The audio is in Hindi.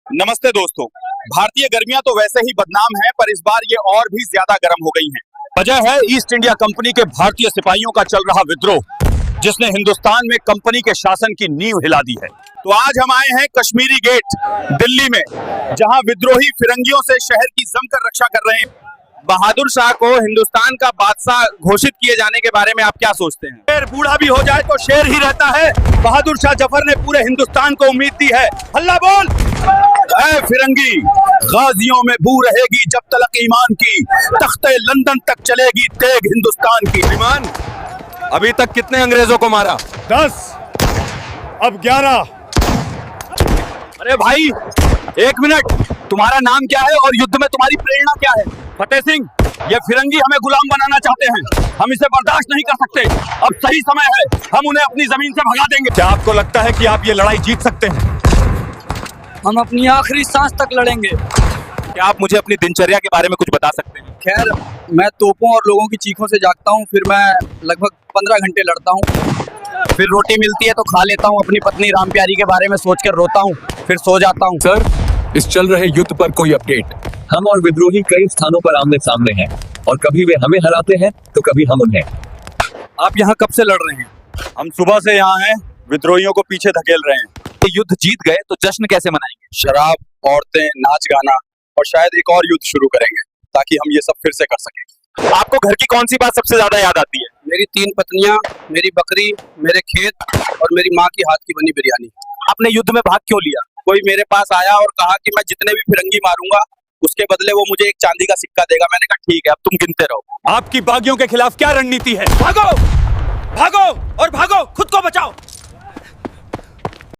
नमस्ते दोस्तों। भारतीय गर्मियां तो वैसे ही बदनाम हैं, पर इस बार ये और भी ज्यादा गर्म हो गई हैं। वजह है ईस्ट इंडिया कंपनी के भारतीय सिपाहियों का चल रहा विद्रोह, जिसने हिंदुस्तान में कंपनी के शासन की नींव हिला दी है। तो आज हम आए हैं कश्मीरी गेट दिल्ली में, जहां विद्रोही फिरंगियों से शहर की जमकर रक्षा कर रहे हैं। बहादुर शाह को हिंदुस्तान का बादशाह घोषित किए जाने के बारे में आप क्या सोचते हैं? शेर बूढ़ा भी हो जाए तो शेर ही रहता है। बहादुर शाह जफर ने पूरे हिंदुस्तान को उम्मीद दी है। हल्ला बोल ऐ फिरंगी, गाजियों में बू रहेगी जब तलक ईमान की, तख्ते लंदन तक चलेगी तेग हिंदुस्तान की। ईमान, अभी तक कितने अंग्रेजों को मारा? 10, अब 11। अरे भाई एक मिनट, तुम्हारा नाम क्या है और युद्ध में तुम्हारी प्रेरणा क्या है? फतेह सिंह, ये फिरंगी हमें गुलाम बनाना चाहते हैं, हम इसे बर्दाश्त नहीं कर सकते। अब सही समय है, हम उन्हें अपनी जमीन से भगा देंगे। क्या आपको लगता है कि आप ये लड़ाई जीत सकते हैं? हम अपनी आखिरी सांस तक लड़ेंगे। क्या आप मुझे अपनी दिनचर्या के बारे में कुछ बता सकते हैं? खैर, मैं तोपों और लोगों की चीखों से जागता हूँ, फिर मैं लगभग 15 घंटे लड़ता हूँ, फिर रोटी मिलती है तो खा लेता हूँ, अपनी पत्नी राम प्यारी के बारे में सोचकर रोता हूँ, फिर सो जाता हूँ। सर, इस चल रहे युद्ध पर कोई अपडेट? हम और विद्रोही कई स्थानों पर आमने सामने हैं, और कभी वे हमें हराते हैं तो कभी हम उन्हें। आप यहाँ कब से लड़ रहे हैं? हम सुबह से यहाँ हैं, विद्रोहियों को पीछे धकेल रहे हैं। ये युद्ध जीत गए तो जश्न कैसे मनाएंगे? शराब, औरतें, नाच गाना और शायद एक और युद्ध शुरू करेंगे, ताकि हम ये सब फिर से कर सकें। आपको घर की कौन सी बात सबसे ज्यादा याद आती है? मेरी 3 पत्नियां, मेरी बकरी, मेरे खेत और मेरी माँ की हाथ की बनी बिरयानी। आपने युद्ध में भाग क्यों लिया? कोई मेरे पास आया और कहा कि मैं जितने भी फिरंगी मारूंगा उसके बदले वो मुझे एक चांदी का सिक्का देगा। मैंने कहा ठीक है, अब तुम गिनते रहो। आपकी बागियों के खिलाफ क्या रणनीति है? भागो, भागो और भागो, खुद को बचाओ।